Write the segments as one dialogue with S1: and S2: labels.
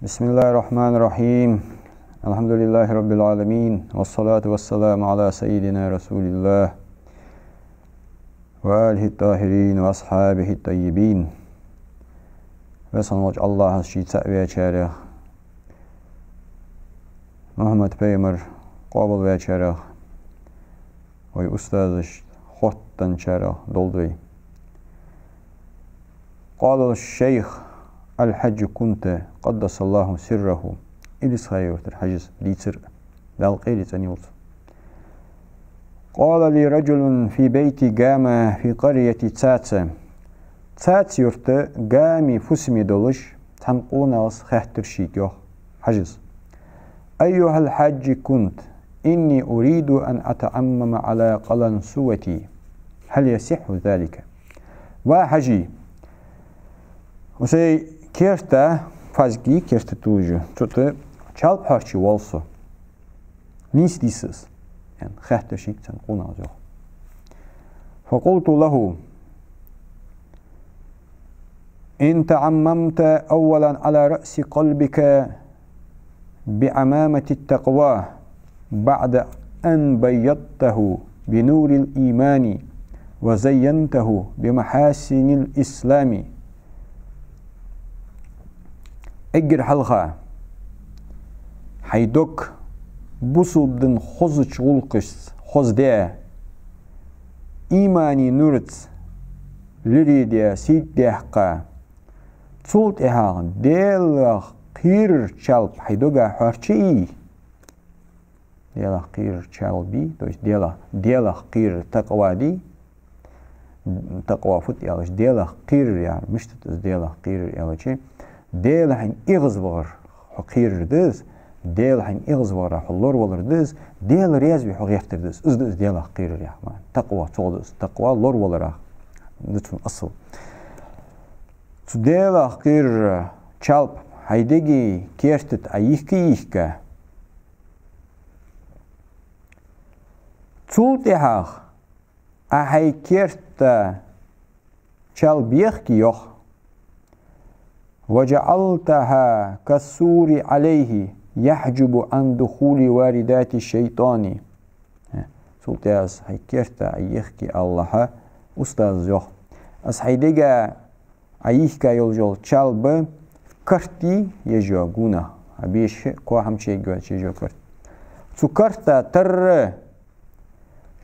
S1: بسم الله الرحمن الرحيم. الحمد لله رب العالمين، والصلاة والسلام على سيدنا رسول الله وآله الطاهرين وأصحابه الطيبين. وصنوج الله الشيطاء ويشاره محمد بيمر قابل ويشاره ويأستاذش خطن شاره دولدوي. قال الشيخ الحج كنت قدس الله سره إليس خير الحجز ديتر بالقيل تنيوت. قال لي رجل في بيت جامع في قرية تات يرت جامي فسمي دولش تنقون أص خاطر شيكيو حجز. أيها الحج كنت إني أريد أن أتعمم على قلنسوتي، هل يصح ذلك؟ وحجي وسي كيرتا فازجي كيرتا توجو توت چالب هارچي والسو نيس ديسس يعني خاطر شيك تنقون أزوخ. فقلت له إن تعممت أولا على رأس قلبك بعمامة التقوى بعد أن بيضته بنور الإيمان وزينته بمحاسن الإسلام اجر حلقة حيدوك بوصلدن خوزش غلقش خوز ديا إيماني نورت لري ديا سيد ديحقا تولت إها ديلا قير شالب حيدوغا حارچي ديلا قير شالبي توش ديلا قير تقوى دي تقوى فوت يالش ديلا قير يعني مش تتز ديلا قير يالشي ديل حين إغزبار حقير دز ديل حين إغزبار حلور ولر دز ديل رياز بحقيرتر دز إز ديل حقير يا مان تقوى تولدز تقوى لور ولر نتفهم أصل ديل حقير شالب هيدجي كيرتت أيهكا تولتها أهي كيرت شالب يخكي يخ وجعلتها كالسور عليه يحجب عن دخول واردات الشيطان. سلطاز هاي كيرتا أيخكي الله أستاذ يوخ أس هيديجا أيخكا يلجول چالب كرتي يجوا غونا أبيش كوا هم شيء يجوا كرت سو كرتا تر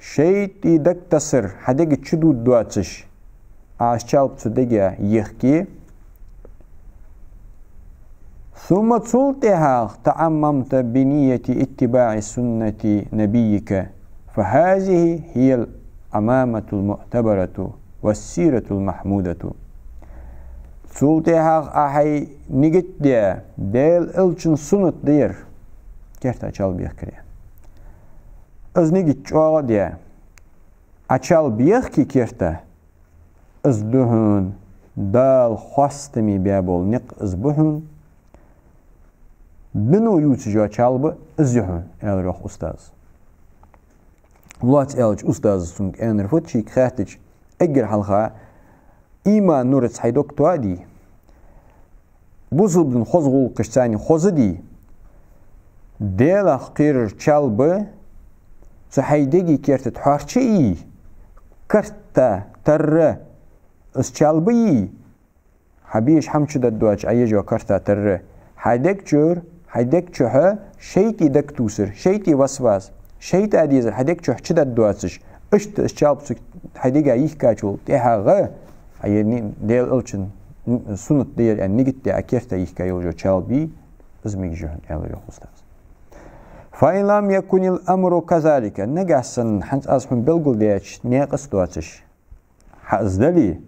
S1: شيطي دكتسر هديجا چدود دواتش أس چالب سديجا يخكي ثم تلتها تعممت بنية اتباع سنة نبيك، فهذه هي الأمامة المعتبرة والسيرة المحمودة. تلتها أحي نجت ديا ديل إلشن سنة دير كيرتا أچال بيخكريا از نجت چوغا ديا أچال بيخكي كيرتا از دهون دال خواستمي بيابول نق از بهون بنو يوتجا چالبı ازيحون الروح أستاذ لات الج أستاذ سونك أنر فتشي خاتج أجر حلقة إيمان نورت حيدوك توادي بوزل بن خوزغول قشتاني خوزدي ديلا قير چالبı سحيدگي كيرت حارچي كرتا تر اس چالبي حبيش حمچ ددواج ايجو كرتا تر هيدك چوها شيتي دك توسر شيتي وسواس شيت اديز هيدك چوه چد دواتش اشت اشالب هيدك ايخ كاچول تهاغه ايني ديل الچن سنت ديل يعني نيجت دي اكيرتا ايخ كايوجو چالبي ازميج جهن اليو استاذ. فإن لم يكن الامر كذلك نجاسن حنت ازهم بلغل ديش نيقص دواتش حازدلي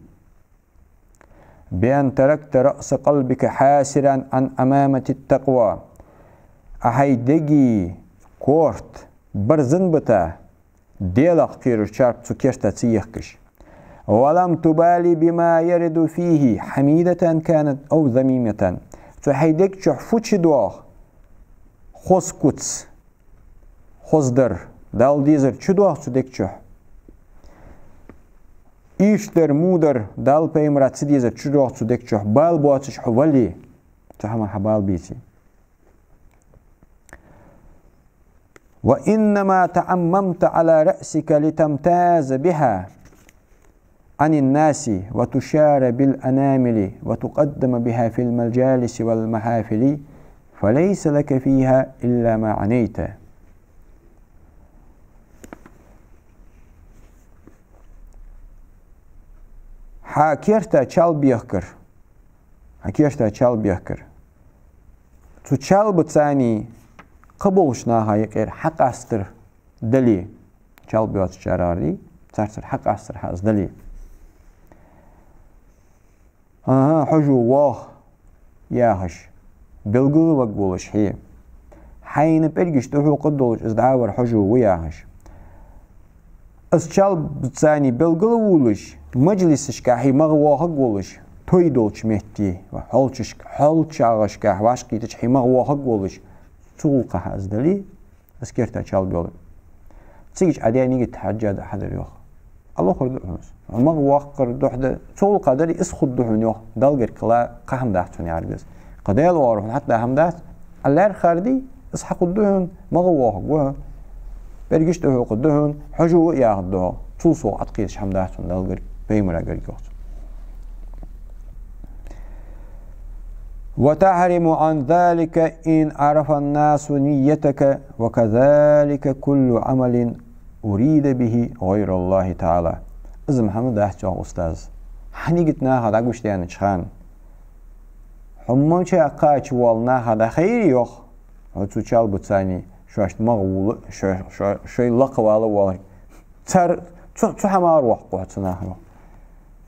S1: بأن تركت رأس قلبك حاسرا عن أمامة التقوى أهيدجي كورت برزن بتا ديلق قير شارب سكيرتا تسيخكش ولم تبالي بما يرد فيه حميدة كانت أو ذميمة تهيدك شحفوش دوغ خوز كوتس خوز در دال ديزر چدوغ تدك شح İşler muder dal peymrat sidize çuruq çudek çuh bal boğaçış huvali تحمى حبال بيتي. وإنما تعممت على رأسك لتمتاز بها عن الناس وتشار بالأنامل وتقدم بها في المجالس والمحافل فليس لك فيها إلا ما عنيت. حاكيرتا چال بيخكر حاكيرتا چال بيخكر تو چال بتساني قبولشنا هاي غير حق استر دلي چال بيوت شراري ترتر حق استر حاز دلي حجو واه ياهش بلغل وقولش هي حين برجش تهو قدولش ازدعاور حجو وياهش از چال بتساني بلغل وولش مجلسش كاحي مغواه قولش توي دولش مهتي وحولش آغش كاح واشقيتش حي مغواه قولش تولقه از دلي اسكرتا چال بيول تسيج عديا نيجي تحجاد حدر يوخ الله خرد هنس مغواه قرد وحده تولقه دلي اسخد دهن يوخ دلغر كلا قهم داحتون يارجز قديل وارهن حتى هم داحت اللار خاردي اسحق الدهن مغواه قوه برگش دهو قدهن حجو ياخد دهو تولسو عتقيش هم داحتون دلغر بيمرا قريقوت. وتحرم عن ذلك إن عرف الناس نيتك وكذلك كل عمل أريد به غير الله تعالى. إذا محمد داحتو أستاذ حنيقتنا هذا قوش ديانا چخان حمام چه اقاچ والنا هذا خير يوخ هتو چال بتساني شواشت مغول شوي لقوالا والي تر تو همار وحقو هتنا هلو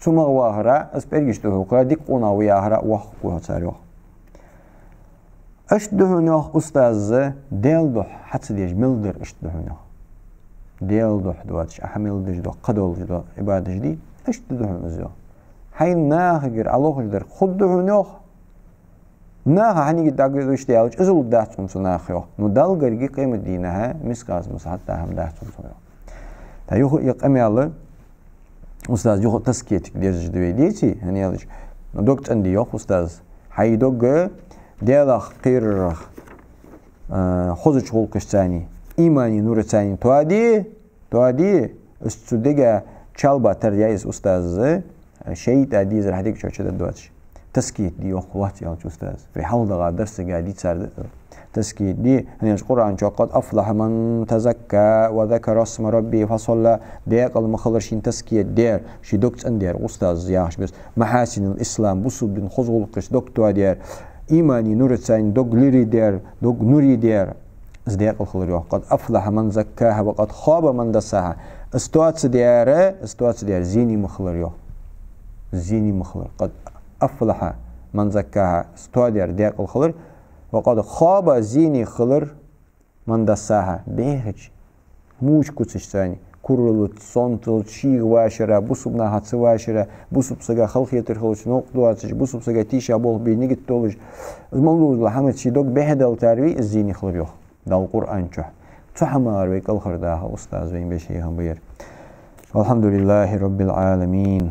S1: تو مغواهرا اس برگش دهو قرا ديك قونا وياهرا وحقو هتار يوخ اش دهو نوخ استاذ ديل دوح حتى ديش ملدر اش دهو نوخ ديل دوح دواتش احمل ديش دو قدول دو عبادش دي اش دهو نزيو حين ناخر الله جدر خد دهو نوخ ناها حنيجي داقل دوش ديالج ازول داحتون سناخيو ندال غرقي قيمة دينها مسقاز مساحت داهم داحتون سناخيو تا يوخو يقامي الله أستاذ يوخو تسكيتك ديرج دوي ديتي هني يالج دوكت عندي يوخ أستاذ حي دوغ ديالخ قير خوزج خلقش تاني إيماني نور تاني توادي استوديغا چالبا تريايز أستاذ شهيد عديز رح ديك شو شده دواتش تسكيت دي وقوات يا أستاذ في حول دغا درس قاعد يتصير تسكيت دي هني القرآن قد أفلح من تزكى وذكر اسم ربي فصلى ديق المخلرشين تسكيت دير شي دوكت اندير أستاذ ياش بس محاسن الإسلام بصل بن خزغل قش دوكتوا دير إيماني نور تسين دوك ليري دير دوك نوري دير ازديق الخلر قد أفلح من زكاها وقد خاب من دساها استوات دير زيني مخلر زيني مخلر قد أفلح من زكاها استوادر ديق الخلر وقد خاب زيني خلر من دساها بيهج موش كتش ثاني كرلت صنتل شيغ واشرة بوسبنا هاتس واشرة بوسب سجا خلق يترخلش نقطواتش بوسب سجا تيشا بول بينيجت تولج المولود لحمد شيدوك بهدل تروي الزيني خلر يوخ دا القرآن شح تحمار ويك الخرداها أستاذ وين بشي هم بير والحمد لله رب العالمين.